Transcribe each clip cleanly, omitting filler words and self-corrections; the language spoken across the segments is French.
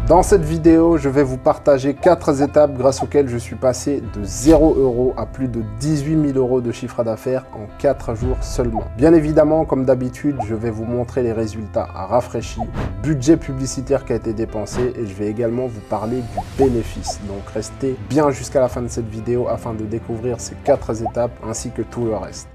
Dans cette vidéo, je vais vous partager 4 étapes grâce auxquelles je suis passé de 0 € à plus de 18 000 € de chiffre d'affaires en 4 jours seulement. Bien évidemment, comme d'habitude, je vais vous montrer les résultats rafraîchis, le budget publicitaire qui a été dépensé et je vais également vous parler du bénéfice. Donc restez bien jusqu'à la fin de cette vidéo afin de découvrir ces 4 étapes ainsi que tout le reste.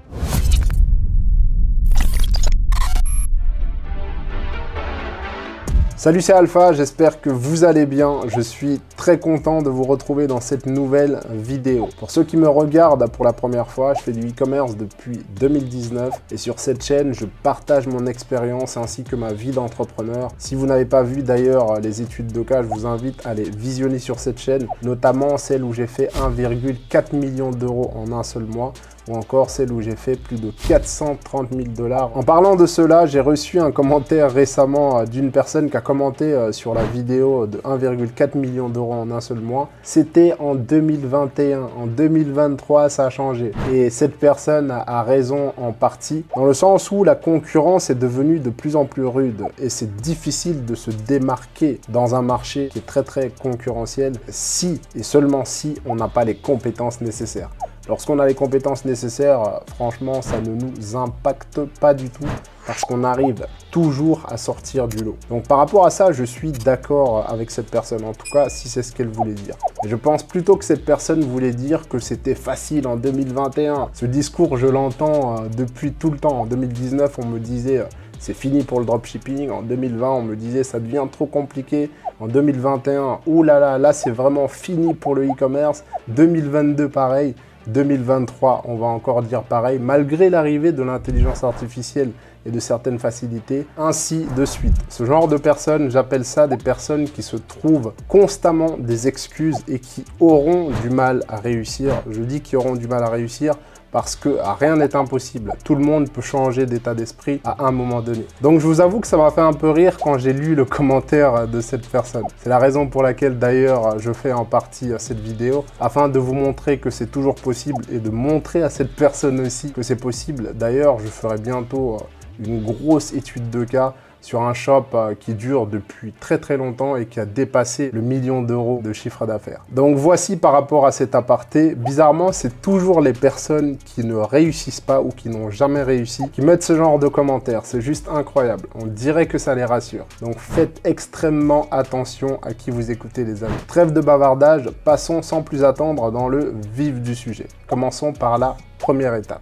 Salut, c'est Alpha, j'espère que vous allez bien. Je suis très content de vous retrouver dans cette nouvelle vidéo. Pour ceux qui me regardent pour la première fois, je fais du e-commerce depuis 2019 et sur cette chaîne, je partage mon expérience ainsi que ma vie d'entrepreneur. Si vous n'avez pas vu d'ailleurs les études de cas, je vous invite à les visionner sur cette chaîne, notamment celle où j'ai fait 1,4 million d'euros en un seul mois, ou encore celle où j'ai fait plus de 430 000 $. En parlant de cela, j'ai reçu un commentaire récemment d'une personne qui a commenté sur la vidéo de 1,4 million d'euros en un seul mois. C'était en 2021. En 2023, ça a changé. Et cette personne a raison en partie, dans le sens où la concurrence est devenue de plus en plus rude et c'est difficile de se démarquer dans un marché qui est très concurrentiel si et seulement si on n'a pas les compétences nécessaires. Lorsqu'on a les compétences nécessaires, franchement, ça ne nous impacte pas du tout parce qu'on arrive toujours à sortir du lot. Donc par rapport à ça, je suis d'accord avec cette personne, en tout cas si c'est ce qu'elle voulait dire. Et je pense plutôt que cette personne voulait dire que c'était facile en 2021. Ce discours, je l'entends depuis tout le temps. En 2019, on me disait c'est fini pour le dropshipping. En 2020, on me disait ça devient trop compliqué. En 2021, oulala, là c'est vraiment fini pour le e-commerce. 2022, pareil. 2023, on va encore dire pareil, malgré l'arrivée de l'intelligence artificielle et de certaines facilités, ainsi de suite. Ce genre de personnes, j'appelle ça des personnes qui se trouvent constamment des excuses et qui auront du mal à réussir. Je dis qu'ils auront du mal à réussir parce que rien n'est impossible. Tout le monde peut changer d'état d'esprit à un moment donné. Donc je vous avoue que ça m'a fait un peu rire quand j'ai lu le commentaire de cette personne. C'est la raison pour laquelle d'ailleurs je fais en partie cette vidéo, afin de vous montrer que c'est toujours possible et de montrer à cette personne aussi que c'est possible. D'ailleurs, je ferai bientôt une grosse étude de cas sur un shop qui dure depuis très longtemps et qui a dépassé le 1 million d'euros de chiffre d'affaires. Donc voici par rapport à cet aparté, bizarrement c'est toujours les personnes qui ne réussissent pas ou qui n'ont jamais réussi qui mettent ce genre de commentaires, c'est juste incroyable, on dirait que ça les rassure. Donc faites extrêmement attention à qui vous écoutez les amis. Trêve de bavardage, passons sans plus attendre dans le vif du sujet. Commençons par la première étape.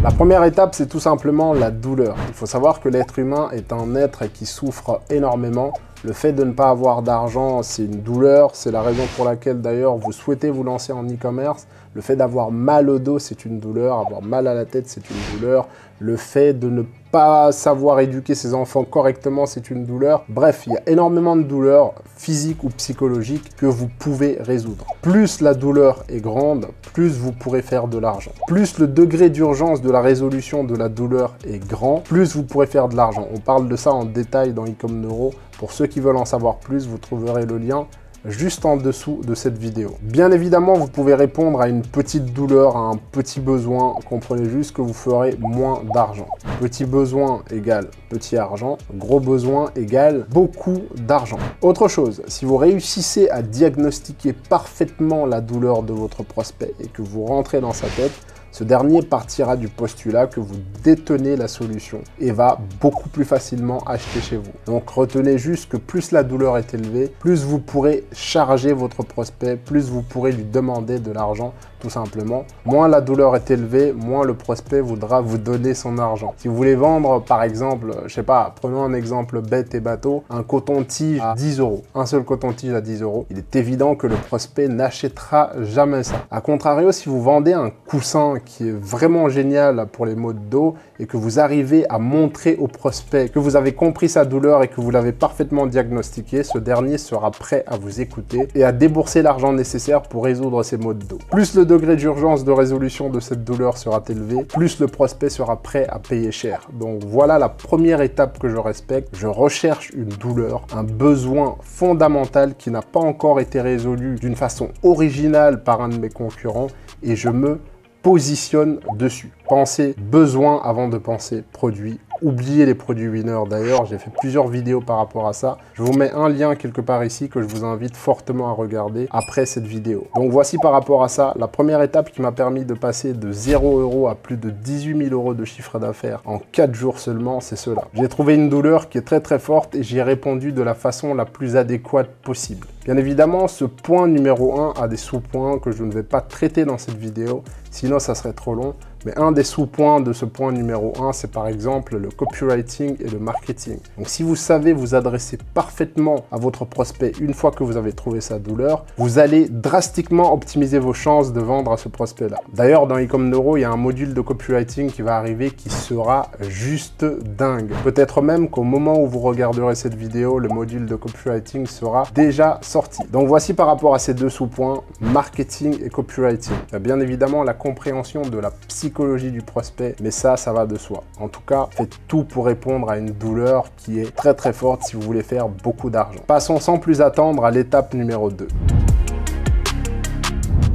La première étape, c'est tout simplement la douleur. Il faut savoir que l'être humain est un être qui souffre énormément. Le fait de ne pas avoir d'argent, c'est une douleur. C'est la raison pour laquelle d'ailleurs vous souhaitez vous lancer en e-commerce. Le fait d'avoir mal au dos, c'est une douleur. Avoir mal à la tête, c'est une douleur. Le fait de ne pas savoir éduquer ses enfants correctement, c'est une douleur. Bref, il y a énormément de douleurs physiques ou psychologiques que vous pouvez résoudre. Plus la douleur est grande, plus vous pourrez faire de l'argent. Plus le degré d'urgence de la résolution de la douleur est grand, plus vous pourrez faire de l'argent. On parle de ça en détail dans e-com Neuro. Pour ceux qui veulent en savoir plus, vous trouverez le lien juste en dessous de cette vidéo. Bien évidemment, vous pouvez répondre à une petite douleur, à un petit besoin. Comprenez juste que vous ferez moins d'argent. Petit besoin égale petit argent. Gros besoin égale beaucoup d'argent. Autre chose, si vous réussissez à diagnostiquer parfaitement la douleur de votre prospect et que vous rentrez dans sa tête, ce dernier partira du postulat que vous détenez la solution et va beaucoup plus facilement acheter chez vous. Donc retenez juste que plus la douleur est élevée, plus vous pourrez charger votre prospect, plus vous pourrez lui demander de l'argent tout simplement. Moins la douleur est élevée, moins le prospect voudra vous donner son argent. Si vous voulez vendre par exemple, je sais pas, prenons un exemple bête et bateau, un coton-tige à 10 €, un seul coton-tige à 10 €, il est évident que le prospect n'achètera jamais ça. A contrario, si vous vendez un coussin qui est vraiment génial pour les maux de dos et que vous arrivez à montrer au prospect que vous avez compris sa douleur et que vous l'avez parfaitement diagnostiqué, ce dernier sera prêt à vous écouter et à débourser l'argent nécessaire pour résoudre ses maux de dos. Plus le degré d'urgence de résolution de cette douleur sera élevé, plus le prospect sera prêt à payer cher. Donc voilà la première étape que je respecte. Je recherche une douleur, un besoin fondamental qui n'a pas encore été résolu d'une façon originale par un de mes concurrents et je me positionne dessus. Pensez besoin avant de penser produit oubliez les produits winners. D'ailleurs, j'ai fait plusieurs vidéos par rapport à ça. Je vous mets un lien quelque part ici que je vous invite fortement à regarder après cette vidéo. Donc voici par rapport à ça, la première étape qui m'a permis de passer de 0 € à plus de 18 000 € de chiffre d'affaires en 4 jours seulement, c'est cela. J'ai trouvé une douleur qui est très forte et j'y ai répondu de la façon la plus adéquate possible. Bien évidemment, ce point numéro 1 a des sous-points que je ne vais pas traiter dans cette vidéo, sinon ça serait trop long. Mais un des sous-points de ce point numéro 1, c'est par exemple le copywriting et le marketing. Donc si vous savez vous adresser parfaitement à votre prospect une fois que vous avez trouvé sa douleur, vous allez drastiquement optimiser vos chances de vendre à ce prospect-là. D'ailleurs, dans Ecom Neuro, il y a un module de copywriting qui va arriver qui sera juste dingue. Peut-être même qu'au moment où vous regarderez cette vidéo, le module de copywriting sera déjà sorti. Donc voici par rapport à ces deux sous-points, marketing et copywriting. Il y a bien évidemment la compréhension de la psychologie du prospect, mais ça va de soi. En tout cas, faites tout pour répondre à une douleur qui est très forte si vous voulez faire beaucoup d'argent. Passons sans plus attendre à l'étape numéro 2.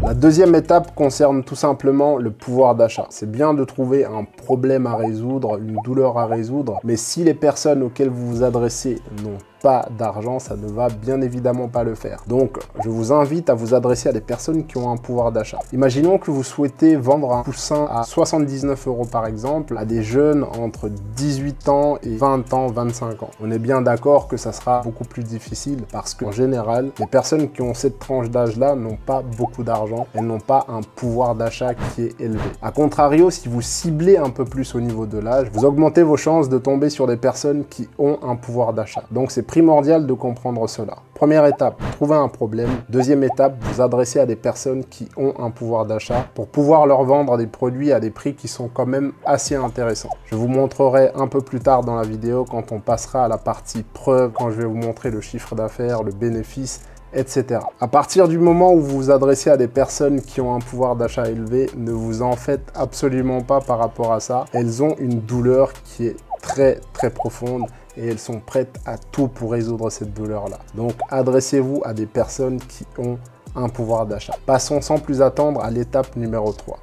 La deuxième étape concerne tout simplement le pouvoir d'achat. C'est bien de trouver un problème à résoudre, une douleur à résoudre, mais si les personnes auxquelles vous vous adressez n'ont pas d'argent, ça ne va bien évidemment pas le faire. Donc, je vous invite à vous adresser à des personnes qui ont un pouvoir d'achat. Imaginons que vous souhaitez vendre un coussin à 79 € par exemple à des jeunes entre 18 ans et 20 ans, 25 ans. On est bien d'accord que ça sera beaucoup plus difficile parce qu'en général, les personnes qui ont cette tranche d'âge-là n'ont pas beaucoup d'argent, elles n'ont pas un pouvoir d'achat qui est élevé. A contrario, si vous ciblez un peu plus au niveau de l'âge, vous augmentez vos chances de tomber sur des personnes qui ont un pouvoir d'achat. Donc, c'est primordial de comprendre cela. Première étape, trouver un problème. Deuxième étape, vous adresser à des personnes qui ont un pouvoir d'achat pour pouvoir leur vendre des produits à des prix qui sont quand même assez intéressants. Je vous montrerai un peu plus tard dans la vidéo quand on passera à la partie preuve, quand je vais vous montrer le chiffre d'affaires, le bénéfice, etc. À partir du moment où vous vous adressez à des personnes qui ont un pouvoir d'achat élevé, ne vous en faites absolument pas par rapport à ça. Elles ont une douleur qui est très profonde et elles sont prêtes à tout pour résoudre cette douleur-là. Donc, adressez-vous à des personnes qui ont un pouvoir d'achat. Passons sans plus attendre à l'étape numéro 3.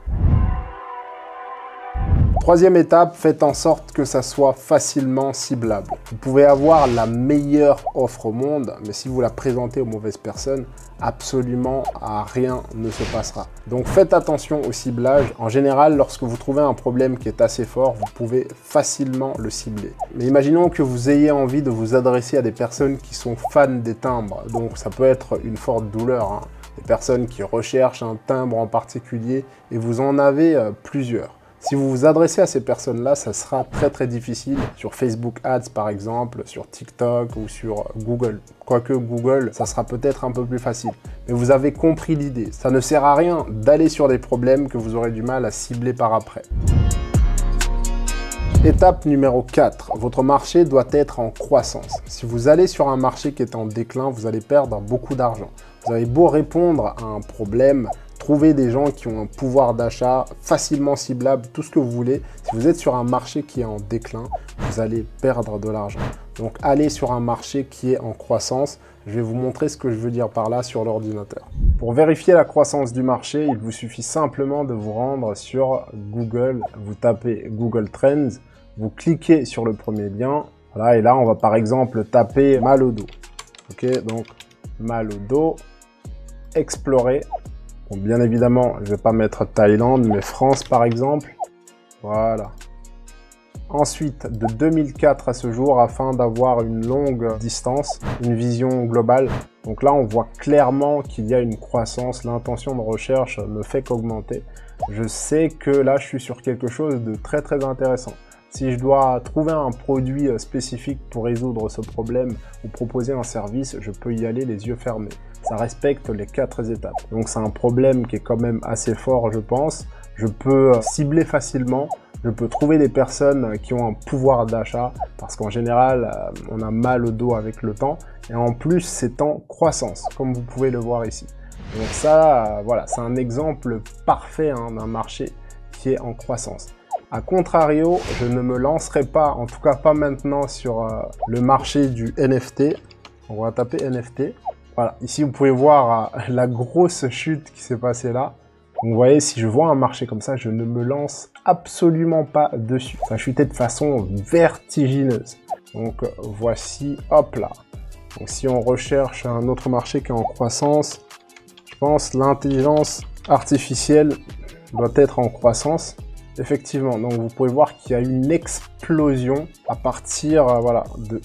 Troisième étape, faites en sorte que ça soit facilement ciblable. Vous pouvez avoir la meilleure offre au monde, mais si vous la présentez aux mauvaises personnes, absolument rien ne se passera. Donc faites attention au ciblage. En général, lorsque vous trouvez un problème qui est assez fort, vous pouvez facilement le cibler. Mais imaginons que vous ayez envie de vous adresser à des personnes qui sont fans des timbres. Donc ça peut être une forte douleur, hein. Des personnes qui recherchent un timbre en particulier et vous en avez plusieurs. Si vous vous adressez à ces personnes-là, ça sera très difficile sur Facebook Ads par exemple, sur TikTok ou sur Google. Quoique Google, ça sera peut-être un peu plus facile. Mais vous avez compris l'idée. Ça ne sert à rien d'aller sur des problèmes que vous aurez du mal à cibler par après. Étape numéro 4, votre marché doit être en croissance. Si vous allez sur un marché qui est en déclin, vous allez perdre beaucoup d'argent. Vous avez beau répondre à un problème, trouver des gens qui ont un pouvoir d'achat facilement ciblable, tout ce que vous voulez. Si vous êtes sur un marché qui est en déclin, vous allez perdre de l'argent. Donc, allez sur un marché qui est en croissance. Je vais vous montrer ce que je veux dire par là sur l'ordinateur. Pour vérifier la croissance du marché, il vous suffit simplement de vous rendre sur Google. Vous tapez Google Trends, vous cliquez sur le premier lien. Voilà, et là, on va par exemple taper mal au dos. Ok, donc mal au dos, explorer. Bon, bien évidemment, je ne vais pas mettre Thaïlande, mais France par exemple. Voilà. Ensuite, de 2004 à ce jour, afin d'avoir une longue distance, une vision globale. Donc là, on voit clairement qu'il y a une croissance. L'intention de recherche ne fait qu'augmenter. Je sais que là, je suis sur quelque chose de très intéressant. Si je dois trouver un produit spécifique pour résoudre ce problème ou proposer un service, je peux y aller les yeux fermés. Ça respecte les 4 étapes. Donc c'est un problème qui est quand même assez fort, je pense. Je peux cibler facilement. Je peux trouver des personnes qui ont un pouvoir d'achat parce qu'en général, on a mal au dos avec le temps. Et en plus, c'est en croissance, comme vous pouvez le voir ici. Donc ça, voilà, c'est un exemple parfait d'un marché qui est en croissance. A contrario, je ne me lancerai pas, en tout cas pas maintenant, sur le marché du NFT. On va taper NFT. Voilà, ici vous pouvez voir la grosse chute qui s'est passée là. Donc vous voyez, si je vois un marché comme ça, je ne me lance absolument pas dessus. Ça chutait de façon vertigineuse. Donc voici, hop là. Donc si on recherche un autre marché qui est en croissance, je pense l'intelligence artificielle doit être en croissance. Effectivement, donc vous pouvez voir qu'il y a une explosion à partir voilà, de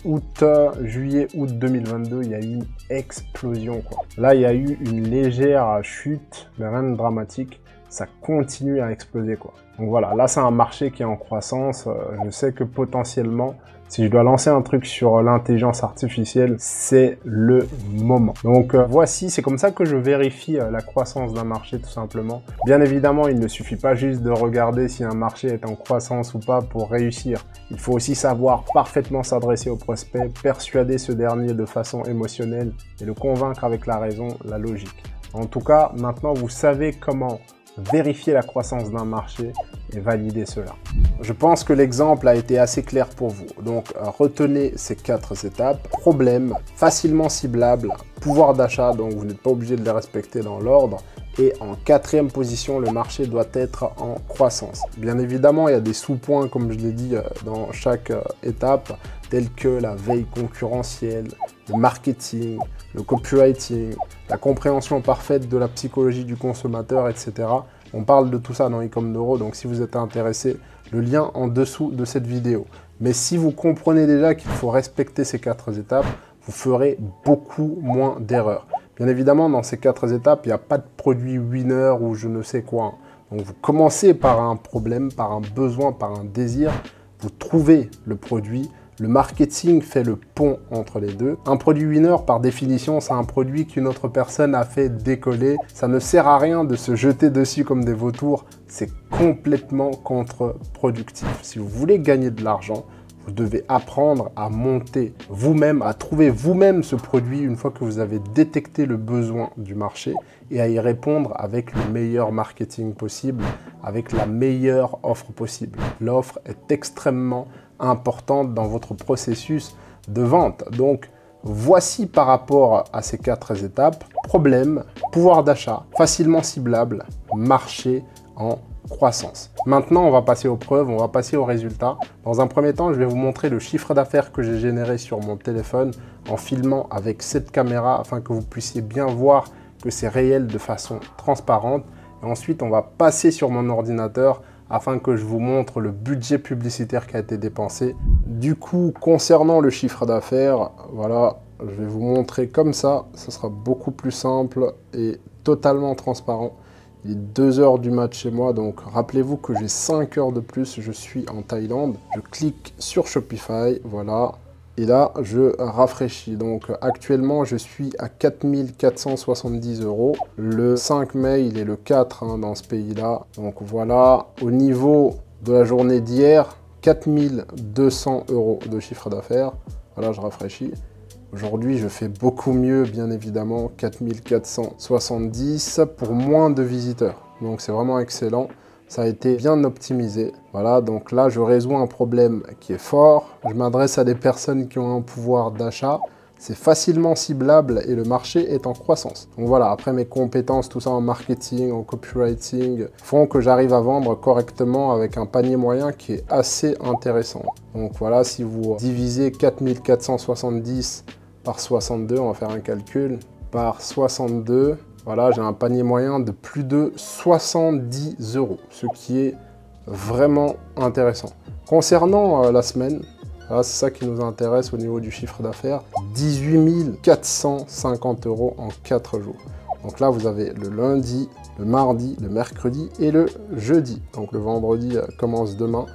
juillet, août 2022, il y a eu une explosion, quoi. Là, il y a eu une légère chute, mais rien de dramatique. Ça continue à exploser, quoi. Donc voilà, là c'est un marché qui est en croissance. Je sais que potentiellement, si je dois lancer un truc sur l'intelligence artificielle, c'est le moment. Donc voici, c'est comme ça que je vérifie la croissance d'un marché tout simplement. Bien évidemment, il ne suffit pas juste de regarder si un marché est en croissance ou pas pour réussir. Il faut aussi savoir parfaitement s'adresser au prospect, persuader ce dernier de façon émotionnelle et le convaincre avec la raison, la logique. En tout cas, maintenant vous savez comment vérifier la croissance d'un marché et valider cela. Je pense que l'exemple a été assez clair pour vous. Donc, retenez ces 4 étapes. Problème, facilement ciblable, pouvoir d'achat, donc vous n'êtes pas obligé de les respecter dans l'ordre. Et en 4e position, le marché doit être en croissance. Bien évidemment, il y a des sous-points, comme je l'ai dit, dans chaque étape, tels que la veille concurrentielle, le marketing, le copywriting, la compréhension parfaite de la psychologie du consommateur, etc. On parle de tout ça dans Ecom Neuro, donc si vous êtes intéressé, le lien en dessous de cette vidéo. Mais si vous comprenez déjà qu'il faut respecter ces 4 étapes, vous ferez beaucoup moins d'erreurs. Bien évidemment, dans ces 4 étapes, il n'y a pas de produit winner ou je ne sais quoi. Donc vous commencez par un problème, par un besoin, par un désir, vous trouvez le produit. Le marketing fait le pont entre les deux. Un produit winner, par définition, c'est un produit qu'une autre personne a fait décoller. Ça ne sert à rien de se jeter dessus comme des vautours. C'est complètement contre-productif. Si vous voulez gagner de l'argent, vous devez apprendre à monter vous-même, à trouver vous-même ce produit une fois que vous avez détecté le besoin du marché et à y répondre avec le meilleur marketing possible, avec la meilleure offre possible. L'offre est extrêmement importante dans votre processus de vente. Donc, voici par rapport à ces 4 étapes, problème, pouvoir d'achat, facilement ciblable, marché en croissance. Maintenant, on va passer aux preuves, on va passer aux résultats. Dans un premier temps, je vais vous montrer le chiffre d'affaires que j'ai généré sur mon téléphone en filmant avec cette caméra afin que vous puissiez bien voir que c'est réel de façon transparente. Et ensuite, on va passer sur mon ordinateur afin que je vous montre le budget publicitaire qui a été dépensé. Du coup, concernant le chiffre d'affaires, voilà, je vais vous montrer comme ça. Ce sera beaucoup plus simple et totalement transparent. Il est 2 heures du mat chez moi, donc rappelez-vous que j'ai 5 heures de plus, je suis en Thaïlande. Je clique sur Shopify, voilà, et là, je rafraîchis. Donc actuellement, je suis à 4470 €. Le 5 mai, il est le 4 dans ce pays-là. Donc voilà, au niveau de la journée d'hier, 4200 € de chiffre d'affaires. Voilà, je rafraîchis. Aujourd'hui, je fais beaucoup mieux, bien évidemment, 4470 pour moins de visiteurs. Donc, c'est vraiment excellent. Ça a été bien optimisé. Voilà, donc là, je résous un problème qui est fort. Je m'adresse à des personnes qui ont un pouvoir d'achat. C'est facilement ciblable et le marché est en croissance. Donc voilà, après mes compétences, tout ça en marketing, en copywriting, font que j'arrive à vendre correctement avec un panier moyen qui est assez intéressant. Donc voilà, si vous divisez 4470 par 62, on va faire un calcul, par 62, voilà, j'ai un panier moyen de plus de 70 €, ce qui est vraiment intéressant. Concernant la semaine, voilà, c'est ça qui nous intéresse au niveau du chiffre d'affaires. 18 450 € en 4 jours. Donc là, vous avez le lundi, le mardi, le mercredi et le jeudi. Donc le vendredi commence demain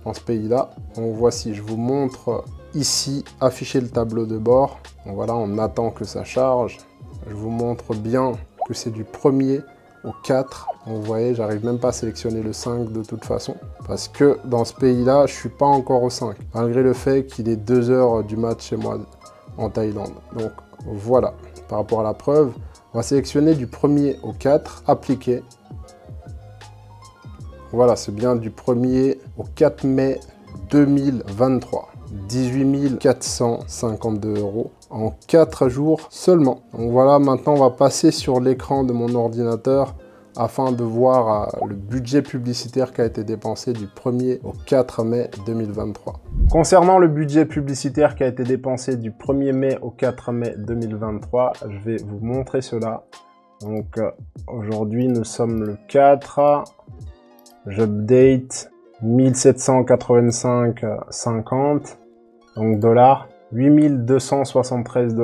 dans ce pays-là. Donc voici, je vous montre ici, afficher le tableau de bord. Donc voilà, on attend que ça charge. Je vous montre bien que c'est du 1er au 4. Donc, vous voyez, j'arrive même pas à sélectionner le 5 de toute façon. Parce que dans ce pays-là, je suis pas encore au 5. Malgré le fait qu'il est 2 heures du mat chez moi en Thaïlande. Donc voilà, par rapport à la preuve, on va sélectionner du 1er au 4, appliquer. Voilà, c'est bien du 1er au 4 mai 2023. 18 452 € en 4 jours seulement. Donc voilà, maintenant on va passer sur l'écran de mon ordinateur afin de voir le budget publicitaire qui a été dépensé du 1er au 4 mai 2023. Concernant le budget publicitaire qui a été dépensé du 1er mai au 4 mai 2023, je vais vous montrer cela. Donc aujourd'hui nous sommes le 4, j'update 1785,50, donc dollars, 8273 $.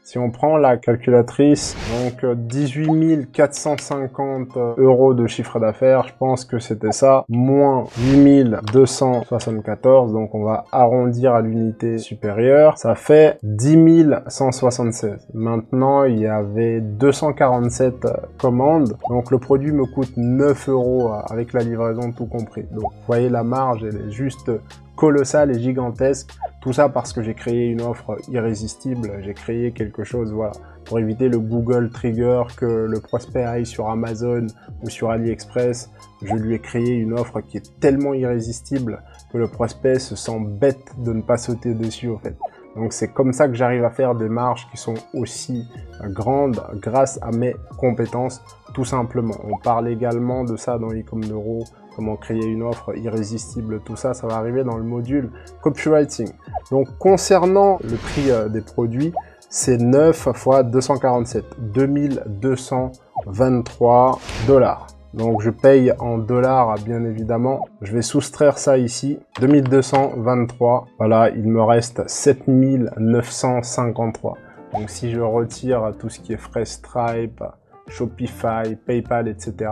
Si on prend la calculatrice, donc 18 450 € de chiffre d'affaires, je pense que c'était ça, moins 8274, donc on va arrondir à l'unité supérieure, ça fait 10 176. Maintenant, il y avait 247 commandes, donc le produit me coûte 9 € avec la livraison tout compris. Donc vous voyez, la marge, elle est juste colossale et gigantesque. Tout ça parce que j'ai créé une offre irrésistible, j'ai créé quelque chose, voilà, pour éviter le Google Trigger, que le prospect aille sur Amazon ou sur AliExpress. Je lui ai créé une offre qui est tellement irrésistible que le prospect se sent bête de ne pas sauter dessus, en fait. Donc c'est comme ça que j'arrive à faire des marges qui sont aussi grandes grâce à mes compétences, tout simplement. On parle également de ça dans e-com Neuro, comment créer une offre irrésistible, tout ça, ça va arriver dans le module copywriting. Donc concernant le prix des produits, c'est 9 fois 247, 2223 $. Donc je paye en dollars, bien évidemment. Je vais soustraire ça ici, 2223. Voilà, il me reste 7953. Donc si je retire tout ce qui est frais Stripe, Shopify, PayPal, etc.,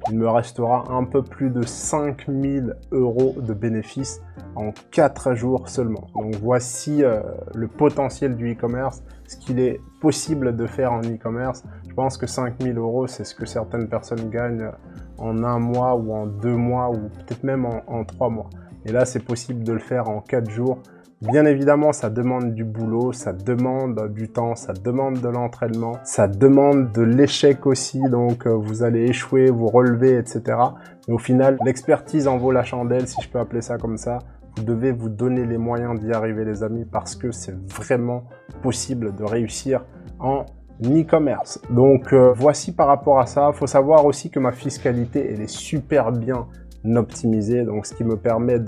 il me restera un peu plus de 5000 € de bénéfices en 4 jours seulement. Donc voici le potentiel du e-commerce, ce qu'il est possible de faire en e-commerce. Je pense que 5000 €, c'est ce que certaines personnes gagnent en 1 mois ou en 2 mois ou peut-être même en 3 mois. Et là, c'est possible de le faire en 4 jours. Bien évidemment, ça demande du boulot, ça demande du temps, ça demande de l'entraînement, ça demande de l'échec aussi, donc vous allez échouer, vous relever, etc. Mais au final, l'expertise en vaut la chandelle, si je peux appeler ça comme ça. Vous devez vous donner les moyens d'y arriver, les amis, parce que c'est vraiment possible de réussir en e-commerce. Donc voici par rapport à ça. Il faut savoir aussi que ma fiscalité, elle est super bien optimisé, donc ce qui me permet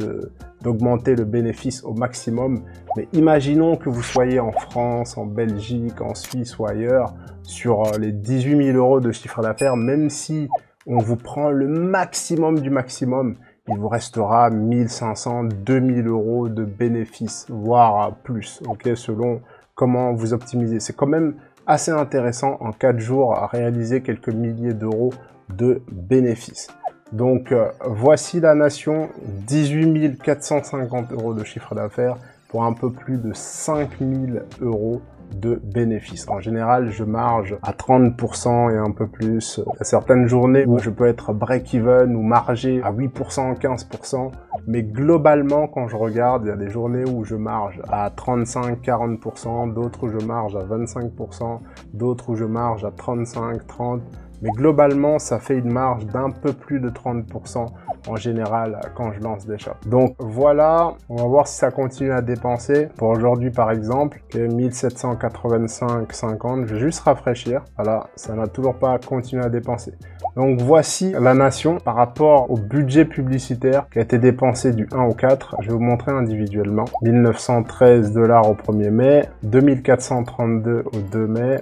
d'augmenter le bénéfice au maximum. Mais imaginons que vous soyez en France, en Belgique, en Suisse ou ailleurs, sur les 18 000 € de chiffre d'affaires, même si on vous prend le maximum du maximum, il vous restera 1500, 2000 € de bénéfice, voire plus, ok, selon comment vous optimisez. C'est quand même assez intéressant en 4 jours à réaliser quelques milliers d'euros de bénéfices. Donc voici la nation, 18 450 € de chiffre d'affaires pour un peu plus de 5000 € de bénéfices. En général, je marge à 30% et un peu plus. Il y a certaines journées où je peux être break-even ou marger à 8%, 15%. Mais globalement, quand je regarde, il y a des journées où je marge à 35, 40%, d'autres où je marge à 25%, d'autres où je marge à 35, 30%. Mais globalement, ça fait une marge d'un peu plus de 30% en général quand je lance des shops. Donc voilà, on va voir si ça continue à dépenser. Pour aujourd'hui par exemple, 1785,50, je vais juste rafraîchir. Voilà, ça n'a toujours pas continué à dépenser. Donc voici la nation par rapport au budget publicitaire qui a été dépensé du 1 au 4. Je vais vous montrer individuellement. 1913 $ au 1er mai, 2432 au 2 mai,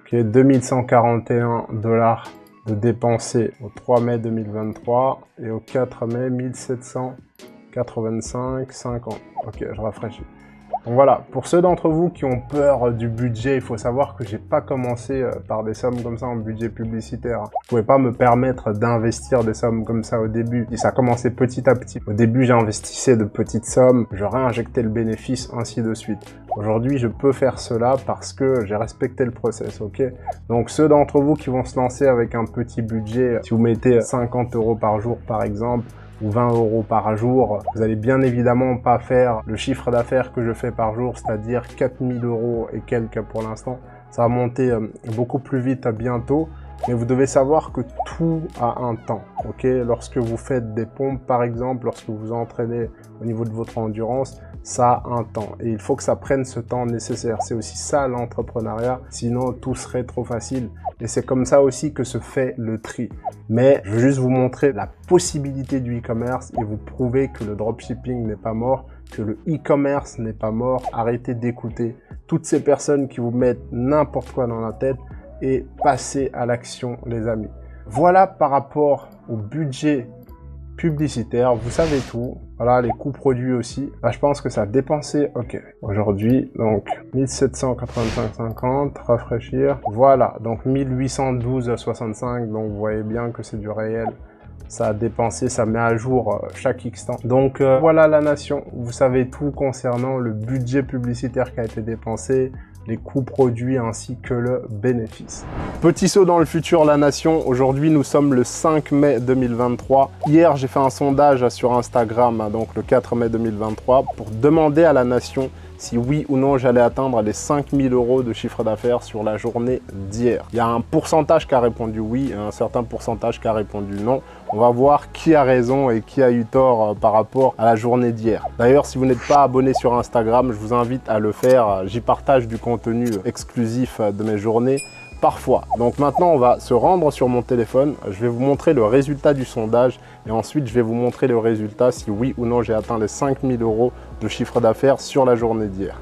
2141 $ de dépensés au 3 mai 2023 et au 4 mai 1785,50. Ok, je rafraîchis. Donc voilà, pour ceux d'entre vous qui ont peur du budget, il faut savoir que j'ai pas commencé par des sommes comme ça en budget publicitaire. Je pouvais pas me permettre d'investir des sommes comme ça au début. Et ça a commencé petit à petit. Au début, j'investissais de petites sommes, je réinjectais le bénéfice, ainsi de suite. Aujourd'hui, je peux faire cela parce que j'ai respecté le process, ok? Donc ceux d'entre vous qui vont se lancer avec un petit budget, si vous mettez 50 € par jour par exemple, ou 20 € par jour, vous allez bien évidemment pas faire le chiffre d'affaires que je fais par jour, c'est-à-dire 4000 € et quelques pour l'instant. Ça va monter beaucoup plus vite bientôt. Mais vous devez savoir que tout a un temps, ok? Lorsque vous faites des pompes, par exemple, lorsque vous entraînez au niveau de votre endurance, ça a un temps et il faut que ça prenne ce temps nécessaire. C'est aussi ça l'entrepreneuriat, sinon tout serait trop facile. Et c'est comme ça aussi que se fait le tri. Mais je veux juste vous montrer la possibilité du e-commerce et vous prouver que le dropshipping n'est pas mort, que le e-commerce n'est pas mort. Arrêtez d'écouter toutes ces personnes qui vous mettent n'importe quoi dans la tête et passez à l'action, les amis. Voilà par rapport au budget publicitaire, vous savez tout. Voilà, les coûts produits aussi. Là, je pense que ça a dépensé, ok, aujourd'hui, donc 1785,50, rafraîchir. Voilà, donc 1812,65, donc vous voyez bien que c'est du réel. Ça a dépensé, ça met à jour chaque instant. Donc voilà la nation, vous savez tout concernant le budget publicitaire qui a été dépensé, les coûts produits ainsi que le bénéfice. Petit saut dans le futur, la nation. Aujourd'hui, nous sommes le 5 mai 2023. Hier, j'ai fait un sondage sur Instagram, donc le 4 mai 2023, pour demander à la nation si oui ou non j'allais atteindre les 5000 € de chiffre d'affaires sur la journée d'hier. Il y a un pourcentage qui a répondu oui et un certain pourcentage qui a répondu non. On va voir qui a raison et qui a eu tort par rapport à la journée d'hier. D'ailleurs, si vous n'êtes pas abonné sur Instagram, je vous invite à le faire. J'y partage du contenu exclusif de mes journées parfois. Donc maintenant, on va se rendre sur mon téléphone. Je vais vous montrer le résultat du sondage et ensuite, je vais vous montrer le résultat si oui ou non j'ai atteint les 5000 € de chiffre d'affaires sur la journée d'hier.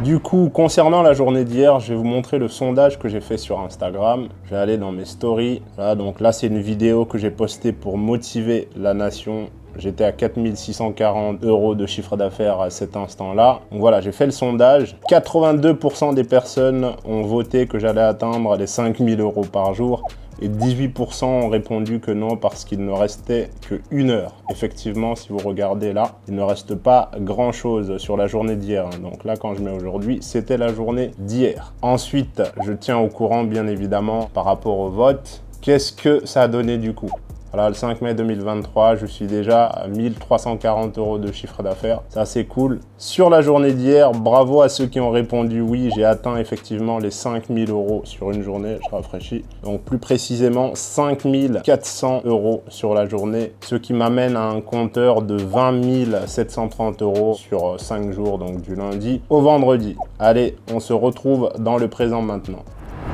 Du coup, concernant la journée d'hier, je vais vous montrer le sondage que j'ai fait sur Instagram. Je vais aller dans mes stories. Voilà, donc là, c'est une vidéo que j'ai postée pour motiver la nation. J'étais à 4640 € de chiffre d'affaires à cet instant-là. Donc voilà, j'ai fait le sondage. 82% des personnes ont voté que j'allais atteindre les 5000 € par jour. Et 18% ont répondu que non parce qu'il ne restait que 1 heure. Effectivement, si vous regardez là, il ne reste pas grand-chose sur la journée d'hier. Donc là, quand je mets aujourd'hui, c'était la journée d'hier. Ensuite, je tiens au courant, bien évidemment, par rapport au vote. Qu'est-ce que ça a donné du coup ? Voilà, le 5 mai 2023, je suis déjà à 1340 € de chiffre d'affaires. C'est assez cool. Sur la journée d'hier, bravo à ceux qui ont répondu oui. J'ai atteint effectivement les 5000 € sur une journée. Je rafraîchis. Donc plus précisément, 5400 € sur la journée. Ce qui m'amène à un compteur de 20 730 € sur 5 jours, donc du lundi au vendredi. Allez, on se retrouve dans le présent maintenant.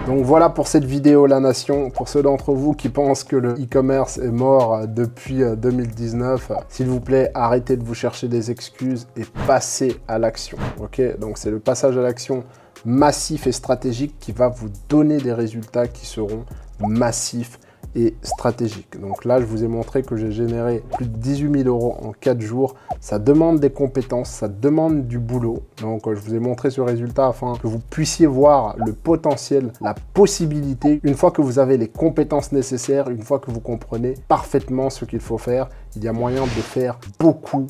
Donc voilà pour cette vidéo la nation. Pour ceux d'entre vous qui pensent que le e-commerce est mort depuis 2019, s'il vous plaît, arrêtez de vous chercher des excuses et passez à l'action. Ok, donc c'est le passage à l'action massif et stratégique qui va vous donner des résultats qui seront massifs et stratégiques. Donc là, je vous ai montré que j'ai généré plus de 18 000 € en 4 jours. Ça demande des compétences, ça demande du boulot. Donc je vous ai montré ce résultat afin que vous puissiez voir le potentiel, la possibilité. Une fois que vous avez les compétences nécessaires, une fois que vous comprenez parfaitement ce qu'il faut faire, il y a moyen de faire beaucoup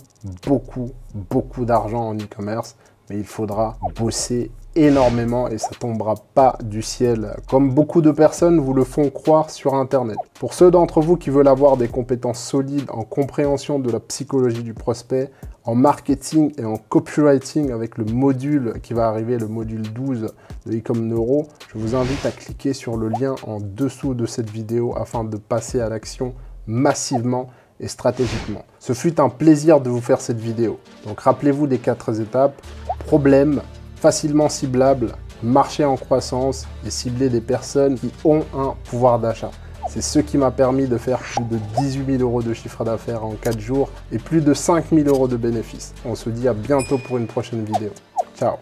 d'argent en e-commerce. Mais il faudra bosser énormément et ça tombera pas du ciel comme beaucoup de personnes vous le font croire sur internet. Pour ceux d'entre vous qui veulent avoir des compétences solides en compréhension de la psychologie du prospect, en marketing et en copywriting avec le module qui va arriver, le module 12 de e-com Neuro, je vous invite à cliquer sur le lien en dessous de cette vidéo afin de passer à l'action massivement et stratégiquement. Ce fut un plaisir de vous faire cette vidéo. Donc rappelez-vous des 4 étapes: problème, facilement ciblable, marché en croissance et cibler des personnes qui ont un pouvoir d'achat. C'est ce qui m'a permis de faire plus de 18 000 € de chiffre d'affaires en 4 jours et plus de 5 000 € de bénéfices. On se dit à bientôt pour une prochaine vidéo. Ciao!